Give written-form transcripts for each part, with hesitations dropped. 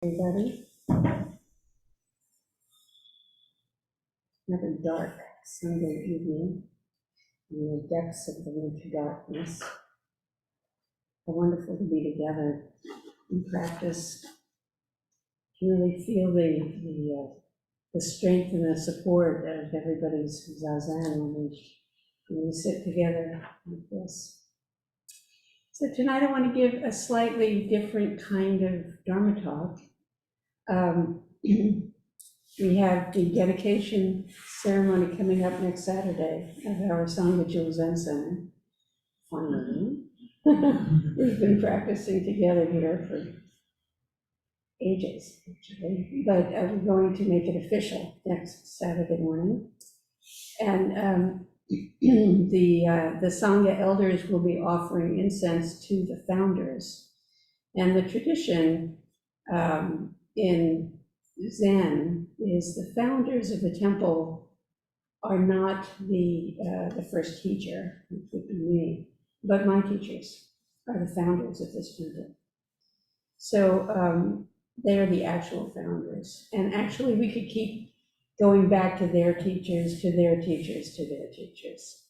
Everybody, another dark Sunday evening in the depths of the winter darkness. How wonderful to be together and practice, to really feel the strength and the support of everybody's zazen when we sit together like this. So tonight I want to give a slightly different kind of Dharma talk. We have the dedication ceremony coming up next Saturday at our Sangha Jewel Zen Center. Finally. We've been practicing together here for ages, actually, but we're going to make it official next Saturday morning. And the Sangha elders will be offering incense to the founders. And the tradition in Zen is the founders of the temple are not the first teacher, which would be me, but my teachers are the founders of this temple. So they are the actual founders. And actually we could keep going back to their teachers, to their teachers, to their teachers,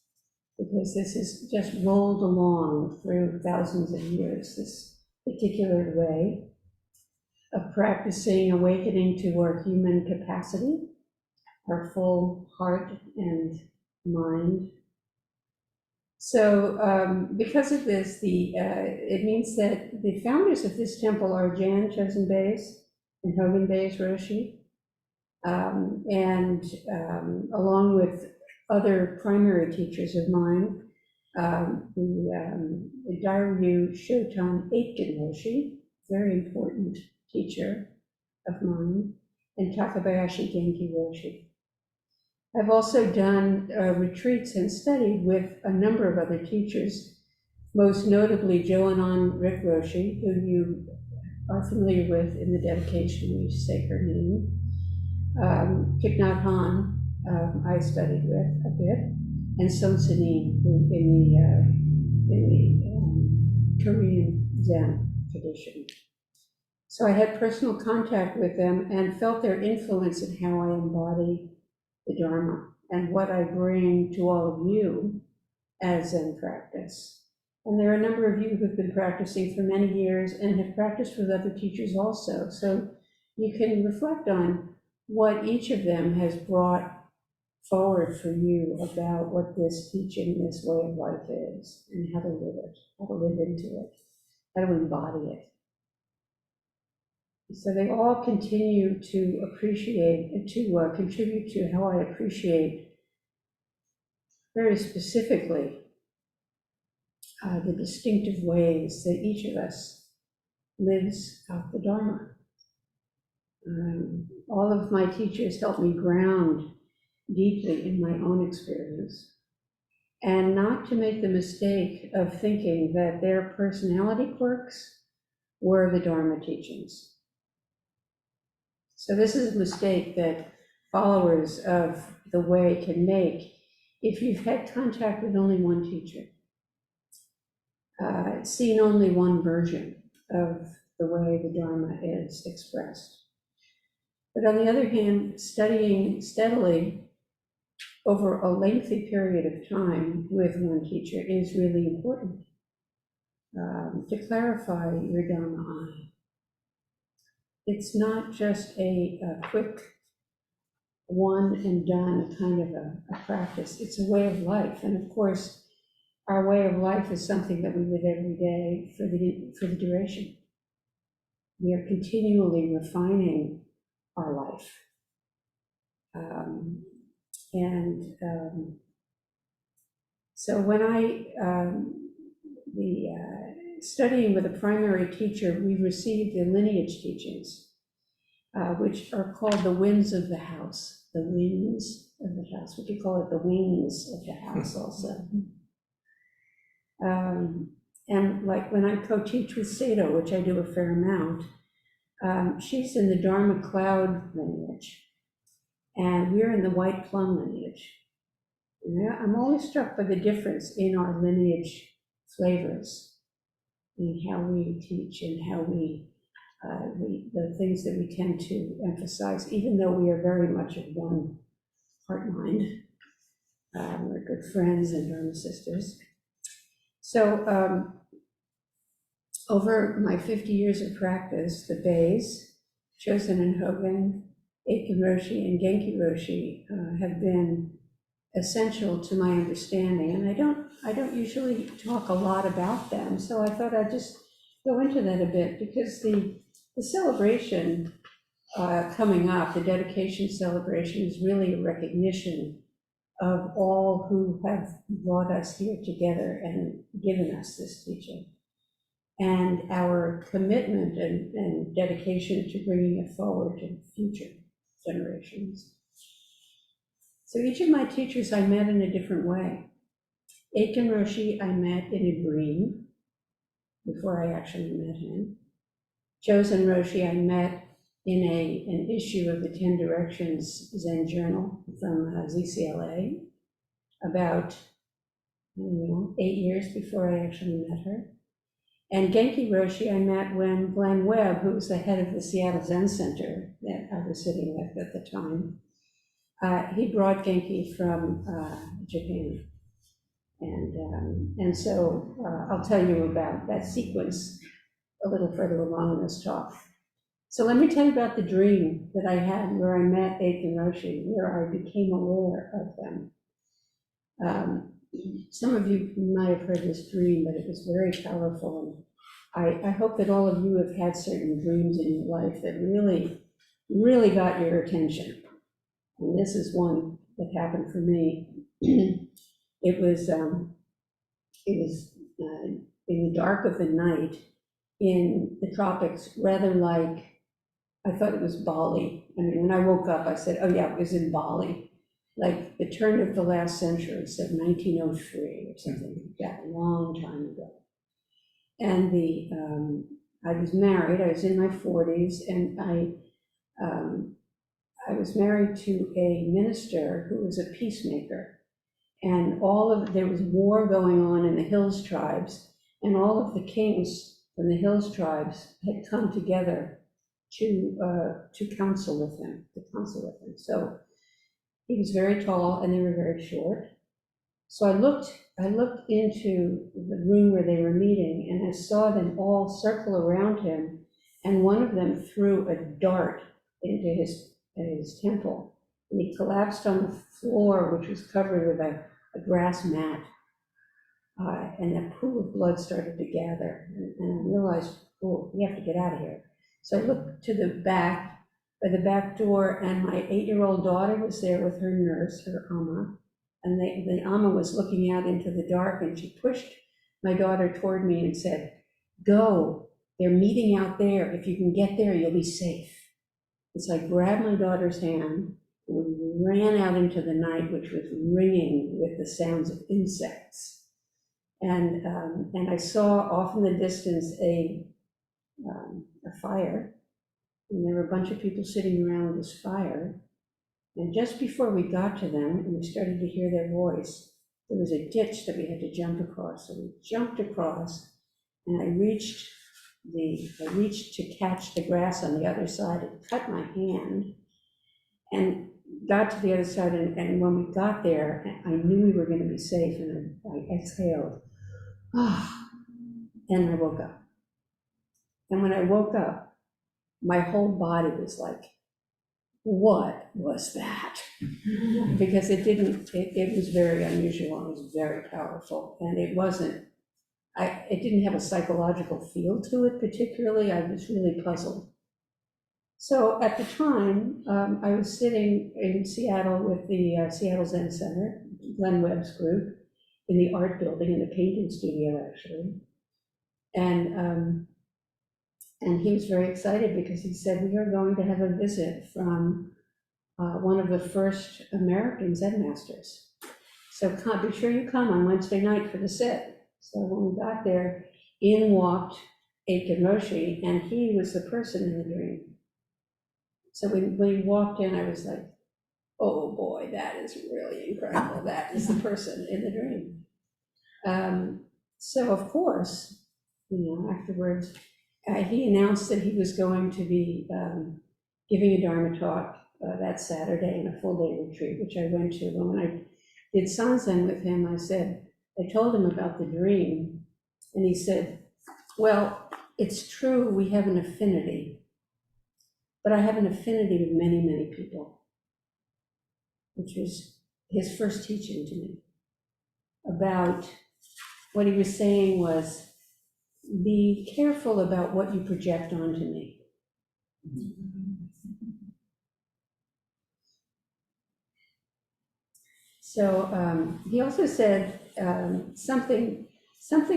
because this has just rolled along through thousands of years, this particular way of practicing awakening to our human capacity, our full heart and mind. So because of this, it means that the founders of this temple are Jan Chosen Beis and Hogan Beis Roshi, and along with other primary teachers of mine, the Dairyu Shotan Aitken Roshi, very important teacher of mine, and Takabayashi Genki Roshi. I've also done retreats and studied with a number of other teachers, most notably Joanan Rick Roshi, who you are familiar with in the dedication, we say her name. Thich Nhat Hanh, I studied with a bit, and Son Sanin, who in the Korean Zen tradition. So I had personal contact with them and felt their influence in how I embody the Dharma and what I bring to all of you as Zen practice. And there are a number of you who've been practicing for many years and have practiced with other teachers also. So you can reflect on what each of them has brought forward for you about what this teaching, this way of life is, and how to live it, how to live into it, how to embody it. So they all continue to appreciate and to contribute to how I appreciate very specifically the distinctive ways that each of us lives out the Dharma. All of my teachers help me ground deeply in my own experience and not to make the mistake of thinking that their personality quirks were the Dharma teachings. So this is a mistake that followers of the way can make if you've had contact with only one teacher, seen only one version of the way the Dharma is expressed. But on the other hand, studying steadily over a lengthy period of time with one teacher is really important to clarify your Dharma eye. It's not just a quick one and done kind of a practice. It's a way of life. And of course, our way of life is something that we live every day for the duration. We are continually refining our life. So when studying with a primary teacher, we received the lineage teachings, which are called the winds of the house, the winds of the house. We could call it the wings of the house also. And like when I co-teach with Sato, which I do a fair amount, she's in the Dharma cloud lineage, and we're in the white plum lineage. And I'm always struck by the difference in our lineage flavors, in how we teach and how we the things that we tend to emphasize, even though we are very much of one heart mind. We're good friends and Dharma sisters. So over my 50 years of practice, the Bays, Chosen and Hogen, Aitken Roshi, and Genki Roshi have been essential to my understanding. And I don't usually talk a lot about them, so I thought I'd just go into that a bit, because the celebration coming up, the dedication celebration, is really a recognition of all who have brought us here together and given us this teaching, and our commitment and dedication to bringing it forward to future generations. So each of my teachers I met in a different way. Aitken Roshi I met in a dream before I actually met him. Chosen Roshi I met in an issue of the 10 Directions Zen Journal from ZCLA about, 8 years before I actually met her. And Genki Roshi I met when Glenn Webb, who was the head of the Seattle Zen Center that I was sitting with at the time, he brought Genki from Japan. And so I'll tell you about that sequence a little further along in this talk. So let me tell you about the dream that I had where I met Aitken Roshi, where I became aware of them. Some of you might have heard this dream, but it was very powerful. And I hope that all of you have had certain dreams in your life that really, really got your attention. And this is one that happened for me. It was in the dark of the night in the tropics, rather like, I thought it was Bali. I mean, when I woke up, I said, oh yeah, it was in Bali. Like the turn of the last century, so 1903 or something like that, a long time ago. And I was married, I was in my 40s, and I was married to a minister who was a peacemaker. And there was war going on in the Hills tribes, and all of the kings from the Hills tribes had come together to counsel with him, So he was very tall and they were very short. So I looked into the room where they were meeting, and I saw them all circle around him, and one of them threw a dart into his temple, and he collapsed on the floor, which was covered with a grass mat, and a pool of blood started to gather, and I realized, oh, we have to get out of here. So I looked to the back, by the back door, and my 8-year-old daughter was there with her nurse, her Amma, and the Amma was looking out into the dark, and she pushed my daughter toward me and said, go, they're meeting out there. If you can get there, you'll be safe. And so I grabbed my daughter's hand, and we ran out into the night, which was ringing with the sounds of insects. And I saw off in the distance a fire, and there were a bunch of people sitting around this fire. And just before we got to them and we started to hear their voice, there was a ditch that we had to jump across. So we jumped across, and I reached to catch the grass on the other side and cut my hand and got to the other side. And when we got there, I knew we were going to be safe, and I exhaled. And I woke up. And when I woke up, my whole body was like, what was that? Because it was very unusual, it was very powerful, and it didn't have a psychological feel to it particularly. I was really puzzled. So at the time, I was sitting in Seattle with the Seattle Zen Center, Glenn Webb's group, in the art building, in the painting studio, actually. And he was very excited because he said, we are going to have a visit from one of the first American Zen masters. So be sure you come on Wednesday night for the sit. So when we got there, in walked Aitken Roshi, and he was the person in the dream. So when we walked in, I was like, oh boy, that is really incredible. That is the person in the dream. So of course, afterwards, he announced that he was going to be giving a Dharma talk that Saturday in a full-day retreat, which I went to. And when I did Sanzen with him, I told him about the dream, and he said, well, it's true we have an affinity, but I have an affinity with many, many people, which was his first teaching to me. About what he was saying was, be careful about what you project onto me. So he also said something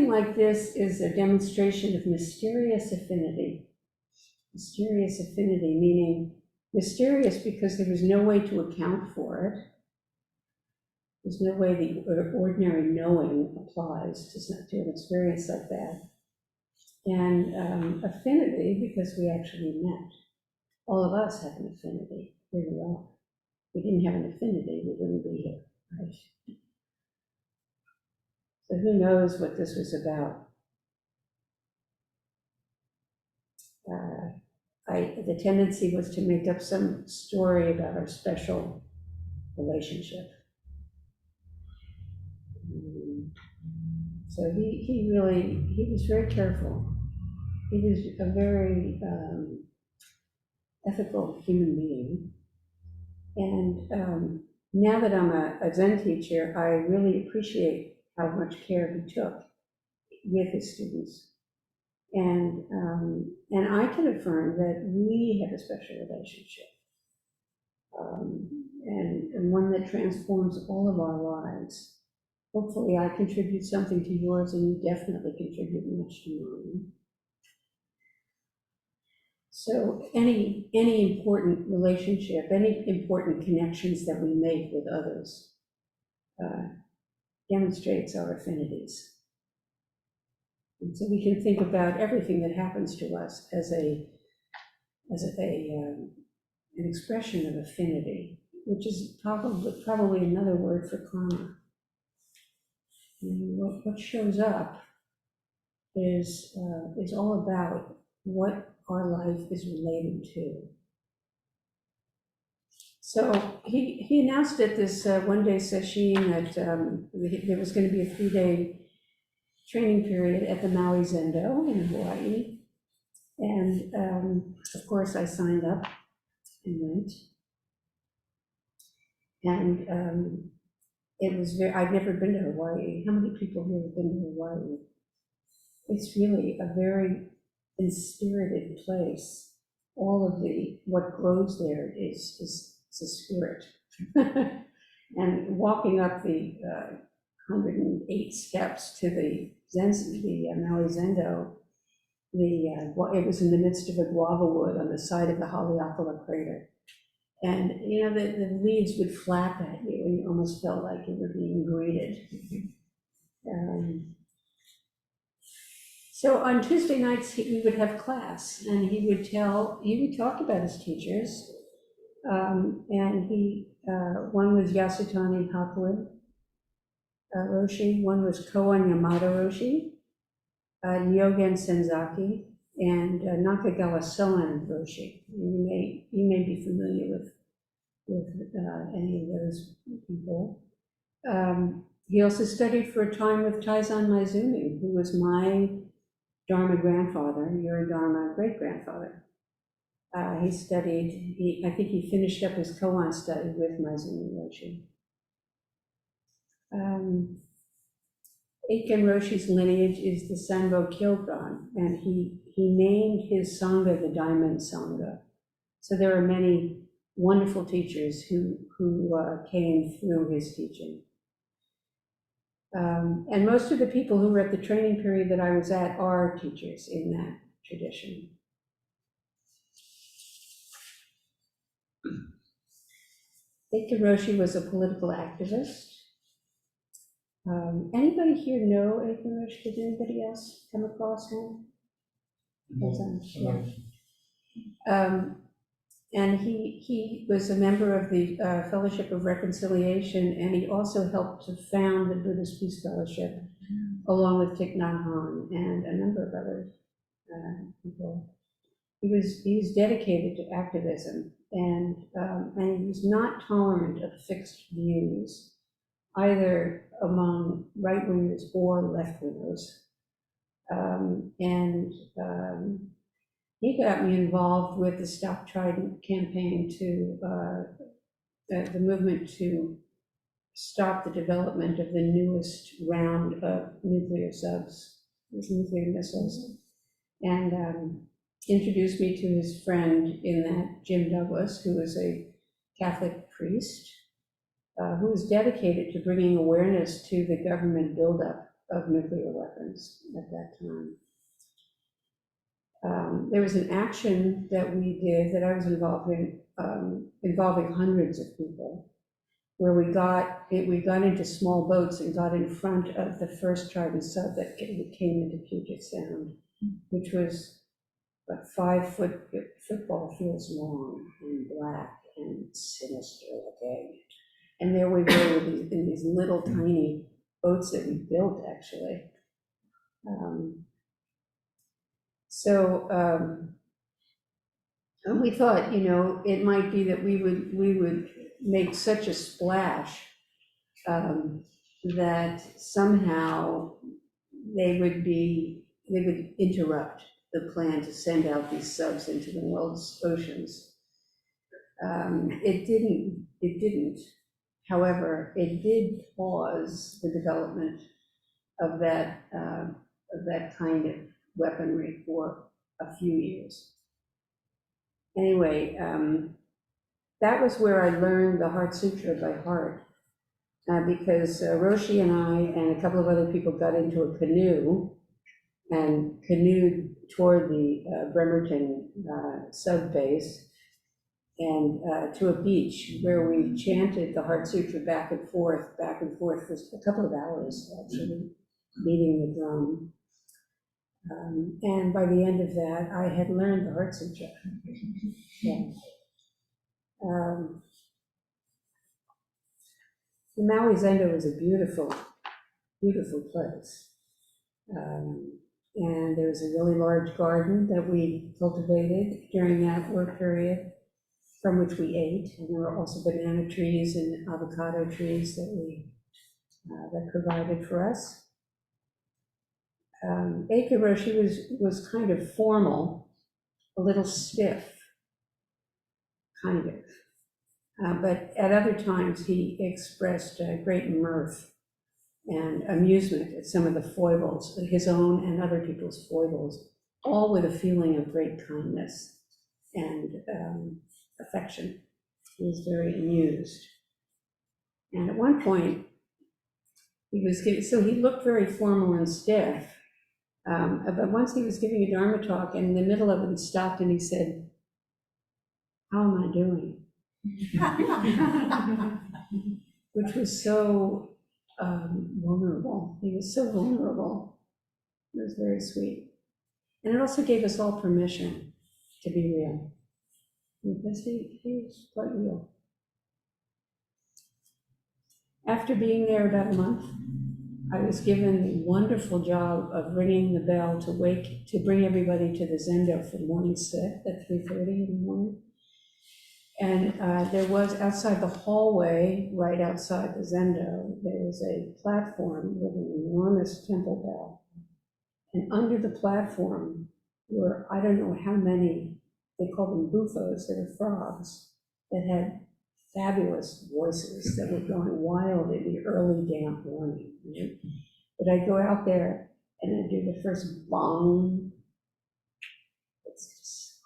like this is a demonstration of mysterious affinity. Mysterious affinity, meaning mysterious because there was no way to account for it. There's no way the ordinary knowing applies to an experience like that. And affinity because we actually met. All of us have an affinity. Here we are. If we didn't have an affinity, we wouldn't be here, right? So who knows what this was about? The tendency was to make up some story about our special relationship. So he was very careful. He was a very ethical human being. And now that I'm a Zen teacher, I really appreciate how much care he took with his students. And I can affirm that we have a special relationship, and one that transforms all of our lives. Hopefully I contribute something to yours, and you definitely contribute much to mine. So any important relationship, any important connections that we make with others demonstrates our affinities. And so we can think about everything that happens to us as an expression of affinity, which is probably another word for karma. And what shows up is all about what our life is related to. So he announced at this one-day session that there was going to be a 3-day training period at the Maui Zendo in Hawaii. And of course I signed up and went. And it was I'd never been to Hawaii. How many people here have been to Hawaii? It's really a very inspirited place. All of what grows there is a spirit. And walking up the 108 steps to the Maui Zendo, it was in the midst of a guava wood on the side of the Haleakala crater. And, the leaves would flap at you, and you almost felt like you were being greeted. So on Tuesday nights, we would have class, and he would talk about his teachers. And one was Yasutani Hakuin Roshi, one was Koan Yamada Roshi, Nyogen Senzaki, and Nakagawa Soen Roshi. You may be familiar with any of those people. He also studied for a time with Taizan Maizumi, who was my Dharma grandfather, your Dharma great-grandfather. I think he finished up his koan study with Maizumi Roshi. Eiken Roshi's lineage is the Sanbo Kyokan, and he named his Sangha the Diamond Sangha. So there are many wonderful teachers who came through his teaching. And most of the people who were at the training period that I was at are teachers in that tradition. Eiken Roshi was a political activist. Anybody here know Eiken Roshi? Did anybody else come across him? Yeah. And he was a member of the Fellowship of Reconciliation, and he also helped to found the Buddhist Peace Fellowship, along with Thich Nhat Hanh and a number of others. people. He was dedicated to activism, and he was not tolerant of fixed views, either among right-wingers or left-wingers. He got me involved with the Stop Trident campaign to the movement to stop the development of the newest round of nuclear subs, those nuclear missiles, and introduced me to his friend in that, Jim Douglas, who was a Catholic priest, who was dedicated to bringing awareness to the government buildup of nuclear weapons at that time. There was an action that we did that I was involved in, involving hundreds of people, where we got into small boats and got in front of the first Trident sub that came into Puget Sound, which was about 5 football fields long and black and sinister looking. And there we were in these little tiny boats that we built, actually. And we thought, it might be that we would make such a splash that somehow they would interrupt the plan to send out these subs into the world's oceans. It didn't. However, it did pause the development of that kind of weaponry for a few years. Anyway, that was where I learned the Heart Sutra by heart, because Roshi and I and a couple of other people got into a canoe and canoed toward the Bremerton sub base and to a beach where we chanted the Heart Sutra back and forth for a couple of hours, actually, beating the drum. And by the end of that, I had learned the Heart Sutra. Yeah. Maui Zendo is a beautiful, beautiful place. And there was a really large garden that we cultivated during that work period, from which we ate. And there were also banana trees and avocado trees that provided for us. Eike Roshi was kind of formal, a little stiff, kind of. But at other times he expressed great mirth and amusement at some of the foibles, his own and other people's foibles, all with a feeling of great kindness and affection. He was very amused. And at one point, he looked very formal and stiff. But once he was giving a Dharma talk, and in the middle of it, he stopped and he said, "How am I doing?" Which was so vulnerable. He was so vulnerable. It was very sweet. And it also gave us all permission to be real, because he was quite real. After being there about a month, I was given the wonderful job of ringing the bell to bring everybody to the Zendo for morning sit at 3:30 in the morning. And there was, outside the hallway, right outside the Zendo, there was a platform with an enormous temple bell. And under the platform were, I don't know how many, they call them bufos, that are frogs, that had fabulous voices that were going wild in the early damp morning. Right? But I'd go out there and I'd do the first bong. It's just...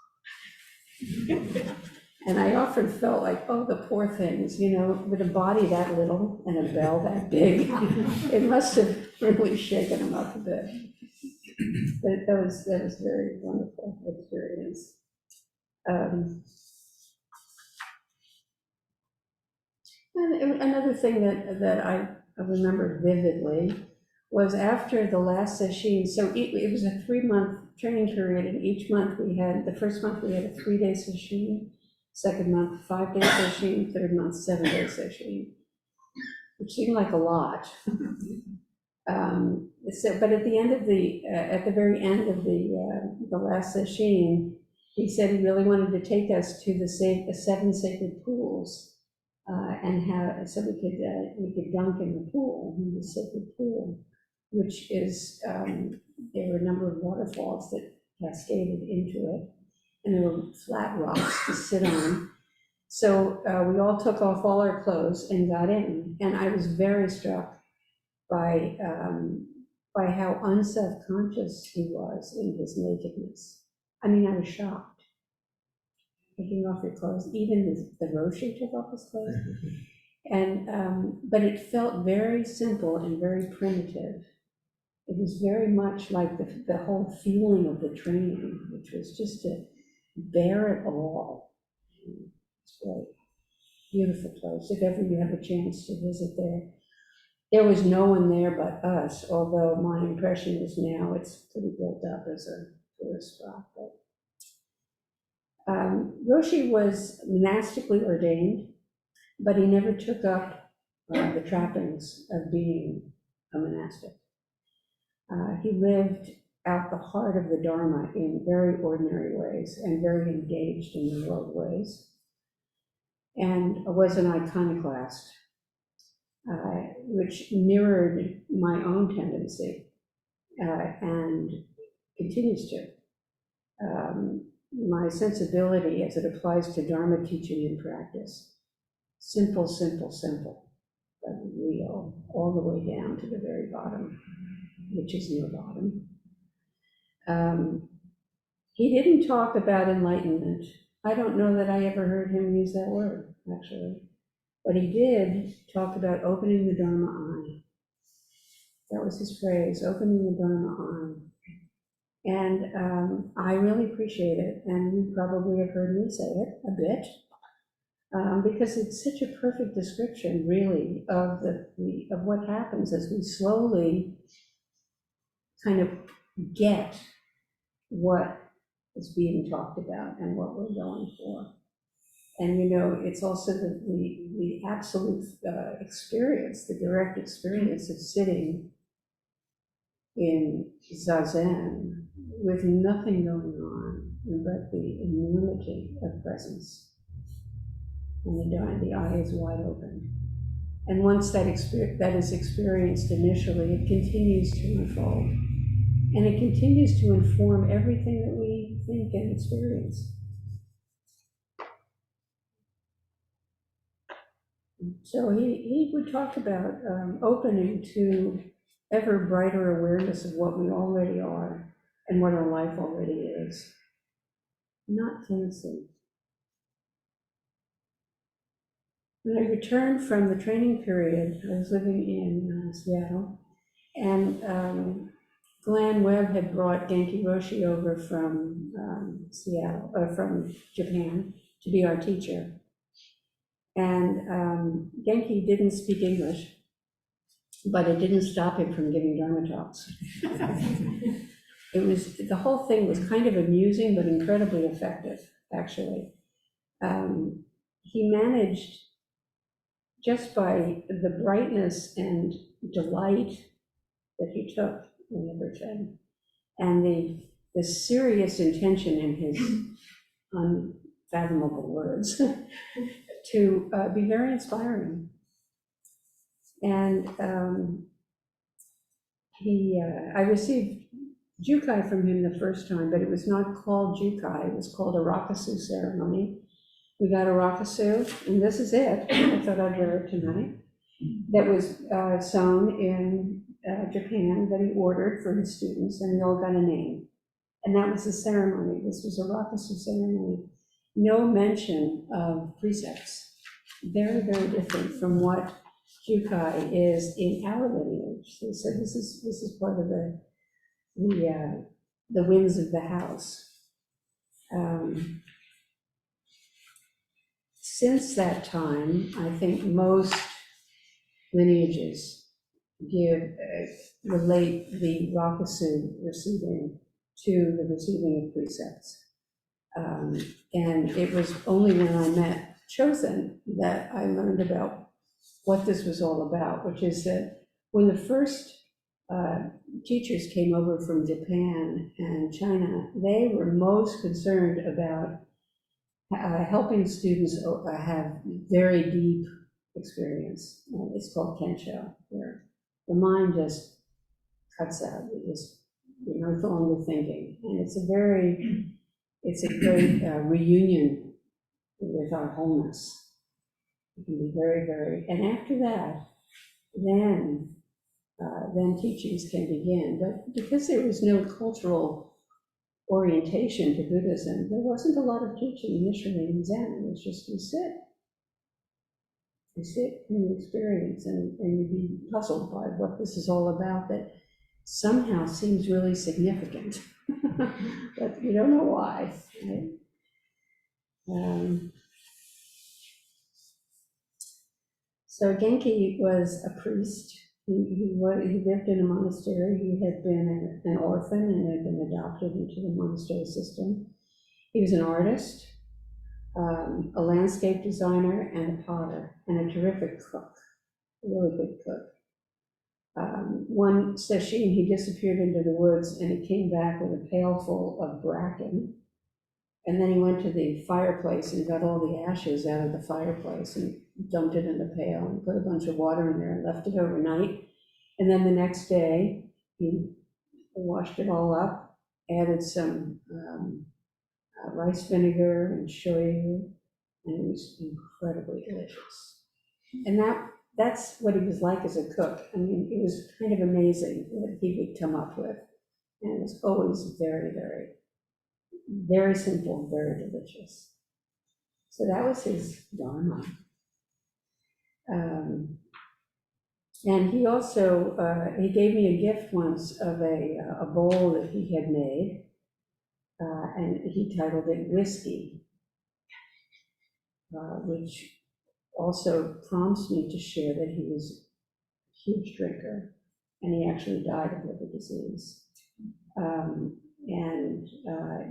And I often felt like, oh, the poor things, with a body that little and a bell that big, it must have really shaken them up a bit. But that was a very wonderful experience. And another thing that I remember vividly was after the last session. So it was a 3-month training period, and each month the first month we had a 3-day session, second month 5-day session, third month 7-day session, which seemed like a lot. But at the end of at the very end of the last session, he said he really wanted to take us to the 7 sacred pools, and so we could dunk in the pool, in the sacred pool, which is, there were a number of waterfalls that cascaded into it, and there were flat rocks to sit on. So we all took off all our clothes and got in, and I was very struck by how unself-conscious he was in his nakedness. I mean, I was shocked. Taking off your clothes, even the Roshi took off his clothes. And, but it felt very simple and very primitive. It was very much like the whole feeling of the training, which was just to bear it all. It's great. Beautiful place, if ever you have a chance to visit there. There was no one there but us, although my impression is now it's pretty built up as a tourist spot. But Roshi was monastically ordained, but he never took up the trappings of being a monastic. He lived out the heart of the Dharma in very ordinary ways and very engaged in the world ways, and was an iconoclast, which mirrored my own tendency and continues to. My sensibility as it applies to Dharma teaching and practice. Simple, simple, simple, but real, all the way down to the very bottom, which is near bottom. He didn't talk about enlightenment. I don't know that I ever heard him use that word, actually. But he did talk about opening the Dharma eye. That was his phrase, opening the Dharma eye. And I really appreciate it, and you probably have heard me say it a bit, because it's such a perfect description, really, of what happens as we slowly kind of get what is being talked about and what we're going for. And it's also the absolute experience, the direct experience of sitting in zazen with nothing going on but the enormity of presence. And the eye is wide open. And once that is experienced initially, it continues to unfold. And it continues to inform everything that we think and experience. So he would talk about opening to ever brighter awareness of what we already are and what our life already is. Not fancy. When I returned from the training period, I was living in Seattle, and Glenn Webb had brought Genki Roshi over from from Japan to be our teacher. And Genki didn't speak English, but it didn't stop him from giving Dharma talks. The whole thing was kind of amusing, but incredibly effective, actually. He managed, just by the brightness and delight that he took in everything, and the serious intention in his unfathomable words, to be very inspiring. And I received Jukai from him the first time, but it was not called Jukai, it was called a Rakasu ceremony. We got a Rakasu, and this is it, I thought I'd wear it tonight, that was sewn in Japan, that he ordered for his students, and we all got a name. And that was the ceremony. This was a Rakasu ceremony. No mention of precepts. Very, very different from what Jukai is in our lineage. So this is part of the winds of the house. Since that time, I think most lineages relate the Rakasu receiving to the receiving of precepts. And it was only when I met Chosen that I learned about what this was all about, which is that when the first teachers came over from Japan and China, they were most concerned about helping students have very deep experience. It's called Kensho, where the mind just cuts out. You're no longer thinking. And it's a great reunion with our wholeness. It can be very, very, and after that, then teachings can begin. But because there was no cultural orientation to Buddhism, there wasn't a lot of teaching initially in Zen. It was just you sit and you experience, and you be puzzled by what this is all about that somehow seems really significant, but you don't know why. Right? So Genki was a priest. He lived in a monastery. He had been an orphan and had been adopted into the monastery system. He was an artist, a landscape designer, and a potter, and a terrific cook, a really good cook. One session, he disappeared into the woods and he came back with a pail full of bracken. And then he went to the fireplace and got all the ashes out of the fireplace and dumped it in the pail and put a bunch of water in there and left it overnight. And then the next day, he washed it all up, added some rice vinegar and shoyu, and it was incredibly delicious. And that's what he was like as a cook. I mean, it was kind of amazing what he would come up with. And it was always very, very, very simple, very delicious. So that was his dharma. And he also, he gave me a gift once of a bowl that he had made, and he titled it Whiskey, which also prompts me to share that he was a huge drinker, and he actually died of liver disease. And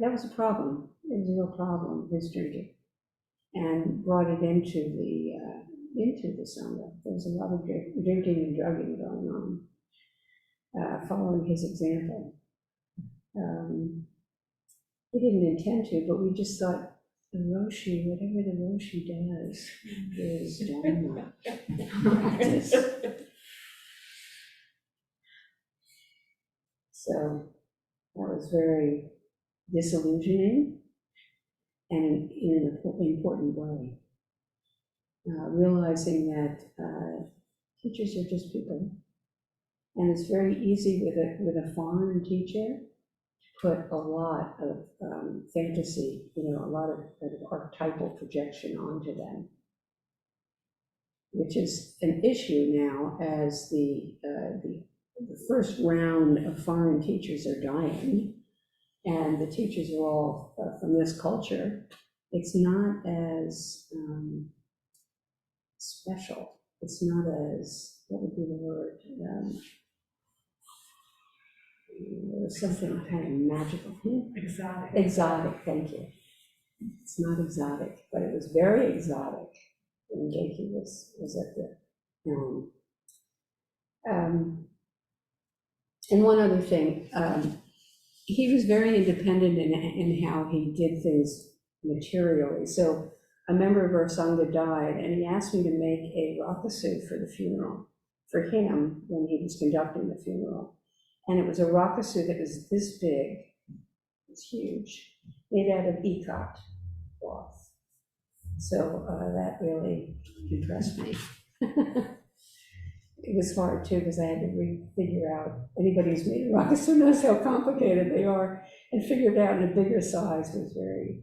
that was a problem. It was a real problem, his drinking, and brought it into the Sangha. There was a lot of drinking and drugging going on, following his example. He didn't intend to, but we just thought, the Roshi, whatever the Roshi does, is dharma practice. So that was very disillusioning and in an important way. Realizing that teachers are just people, and it's very easy with a foreign teacher to put a lot of fantasy, a lot of archetypal projection onto them, which is an issue now as the first round of foreign teachers are dying, and the teachers are all from this culture. It's not as special. It's not as, what would be the word? Something kind of magical. Exotic. Exotic, thank you. It's not exotic, but it was very exotic when Genki was at the helm. And one other thing, he was very independent in how he did things materially. So a member of our Sangha died, and he asked me to make a rakusu for the funeral, for him when he was conducting the funeral. And it was a rakusu that was this big, it's huge, made out of ikat cloth. So that really impressed me. It was hard too, because I had to figure out, anybody who's made a rakusu knows how complicated they are, and figure it out in a bigger size was very,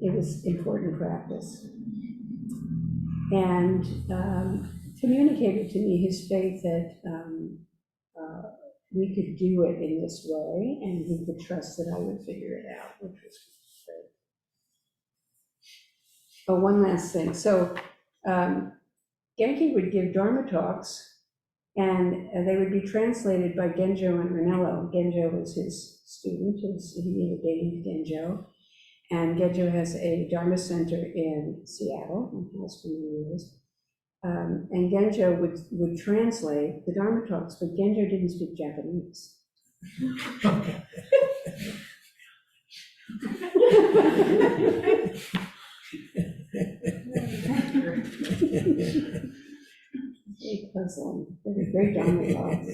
it was important practice. And communicated to me his faith that we could do it in this way, and he could trust that I would figure it out, which was great. Oh, one last thing. So Genki would give Dharma talks, and they would be translated by Genjo and Ranello. Genjo was his student, he dated Genjo. And Genjo has a Dharma center in Seattle, and has for many years. And Genjo would translate the Dharma talks, but Genjo didn't speak Japanese. Very puzzling. Very great Dharma talks.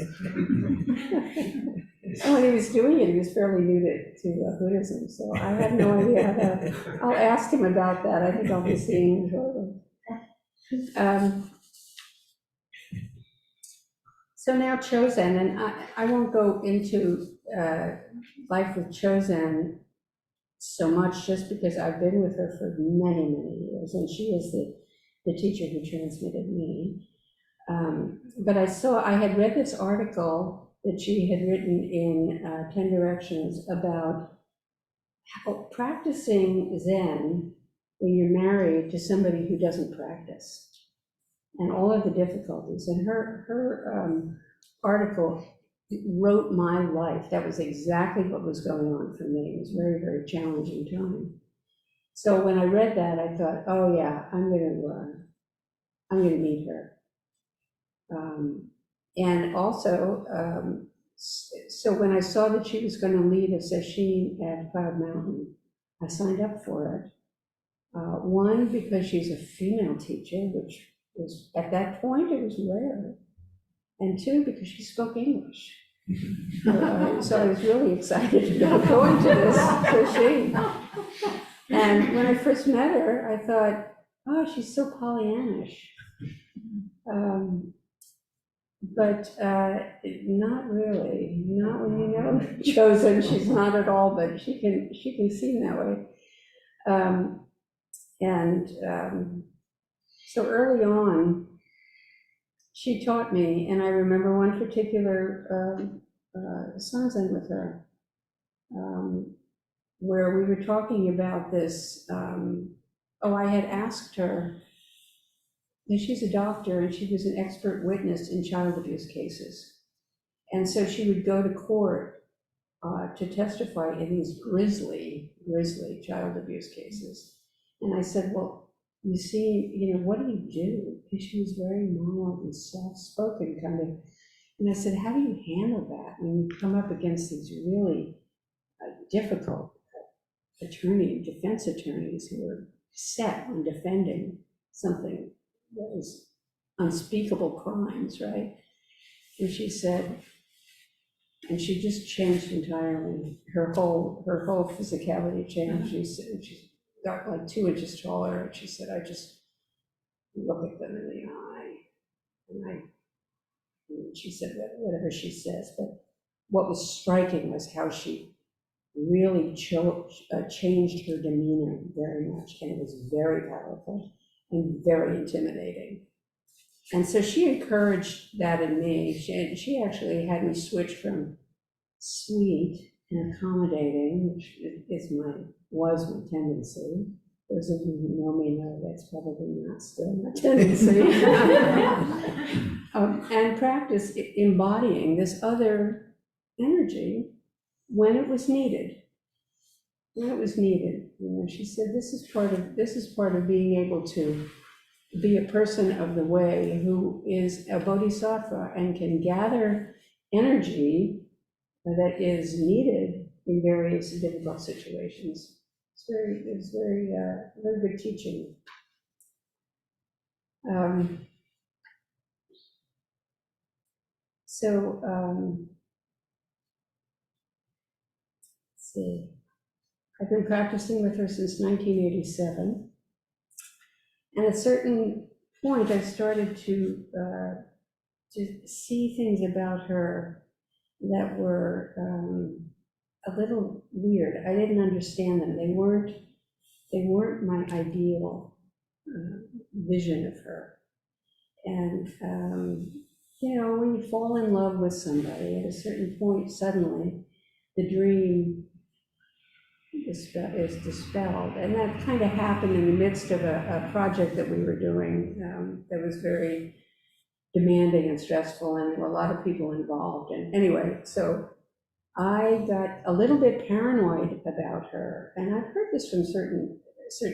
And when he was doing it, he was fairly new to Buddhism, so I have no idea how to. I'll ask him about that. I think I'll be seeing him shortly. So now Chozen, and I won't go into life with Chozen so much, just because I've been with her for many, many years, and she is the teacher who transmitted me. But I had read this article that she had written in 10 Directions about how practicing Zen when you're married to somebody who doesn't practice, and all of the difficulties. And her article wrote my life. That was exactly what was going on for me. It was a very, very challenging time. So when I read that, I thought, oh yeah, I'm going to meet her. And also, so when I saw that she was going to lead a session at Cloud Mountain, I signed up for it. One, because she's a female teacher, which was, at that point, it was rare. And two, because she spoke English. So I was really excited about going to this session. And when I first met her, I thought, oh, she's so Pollyannish. But not really, not when you know Chozen. She's not at all, but she can seem that way. So early on, she taught me, and I remember one particular sanzen with her, where we were talking about this. I had asked her. She's a doctor, and she was an expert witness in child abuse cases. And so she would go to court to testify in these grisly child abuse cases. And I said, well, you see, what do you do? Because she was very mild and soft-spoken kind of. And I said, how do you handle that when you come up against these really difficult defense attorneys who are set on defending something that was unspeakable crimes, right? And she said, and she just changed entirely. Her whole physicality changed. She got like 2 inches taller, and she said, I just look at them in the eye, and she said whatever she says, but what was striking was how she really changed her demeanor very much, and it was very powerful and very intimidating. And so she encouraged that in me. She actually had me switch from sweet and accommodating, which was my tendency. Those of you who know me know that's probably not still my tendency. And practice embodying this other energy when it was needed. When it was needed, she said, this is part of being able to be a person of the way who is a bodhisattva and can gather energy that is needed in various difficult situations. It's very good teaching. Let's see. I've been practicing with her since 1987. And at a certain point, I started to see things about her that were a little weird. I didn't understand them. They weren't my ideal vision of her. And when you fall in love with somebody, at a certain point, suddenly the dream is dispelled. And that kind of happened in the midst of a project that we were doing that was very demanding and stressful, and there were a lot of people involved. And anyway, so I got a little bit paranoid about her, and I've heard this from certain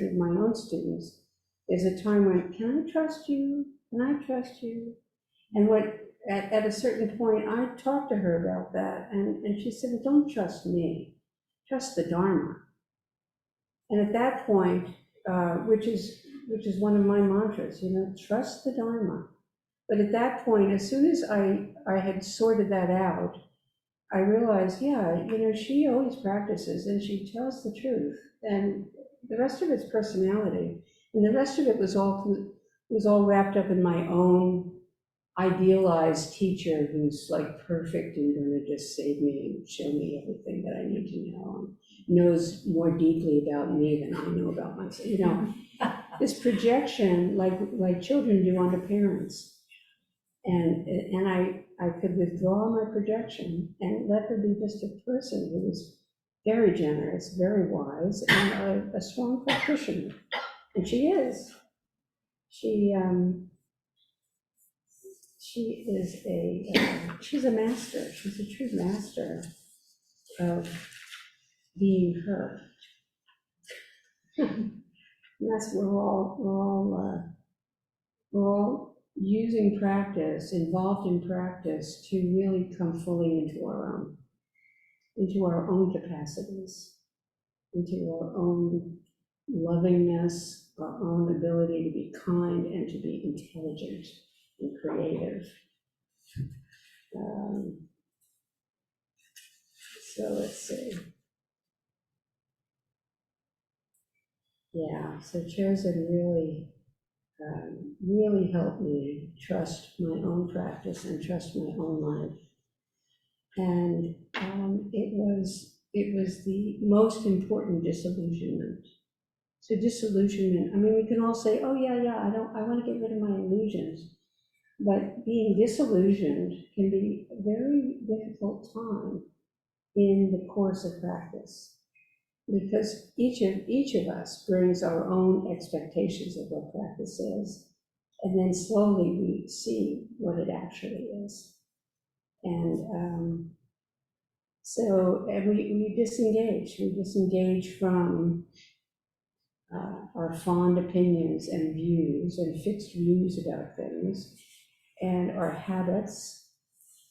of my own students. There's a time when, can I trust you? Can I trust you? And at a certain point, I talked to her about that, and she said, don't trust me, trust the Dharma. And at that point, which is one of my mantras, trust the Dharma. But at that point, as soon as I had sorted that out, I realized, yeah, she always practices and she tells the truth. And the rest of it's personality. And the rest of it was all wrapped up in my own idealized teacher who's like perfect and going to just save me and show me everything that I need to know and knows more deeply about me than I know about myself. This projection, like children do onto parents. And I could withdraw my projection and let her be just a person who was very generous, very wise, and a strong practitioner. And she is. She's a master. She's a true master of being her. And that's we're all using practice, involved in practice, to really come fully into our own capacities, into our own lovingness, our own ability to be kind and to be intelligent and creative. So let's see. Yeah, so Chosen really helped me trust my own practice and trust my own life. And it was the most important disillusionment. So disillusionment, I mean, we can all say, oh yeah, I want to get rid of my illusions. But being disillusioned can be a very difficult time in the course of practice, because each of us brings our own expectations of what practice is, and then slowly we see what it actually is. And we disengage from our fond opinions and views and fixed views about things, and our habits,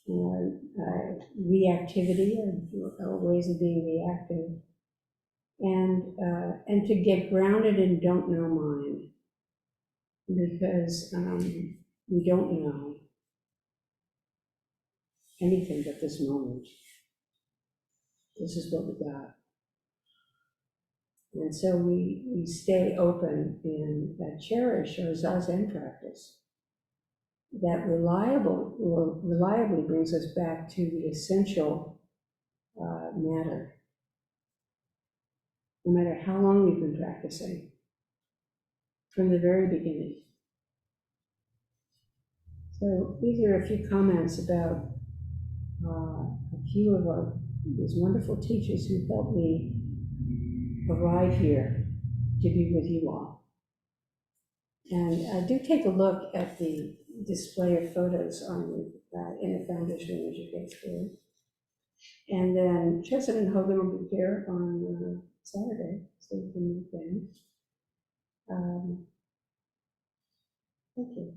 reactivity, or ways of being reactive, and to get grounded in don't know mind, because we don't know anything but this moment. This is what we got. And so we stay open and cherish our Zazen practice that reliably brings us back to the essential matter, no matter how long we've been practicing, from the very beginning. So these are a few comments about a few of these wonderful teachers who helped me arrive here to be with you all. And do take a look at the display of photos in the Founders Room as you go through. And then Chosen and Hogan will be here on Saturday, so we can meet them. Thank you.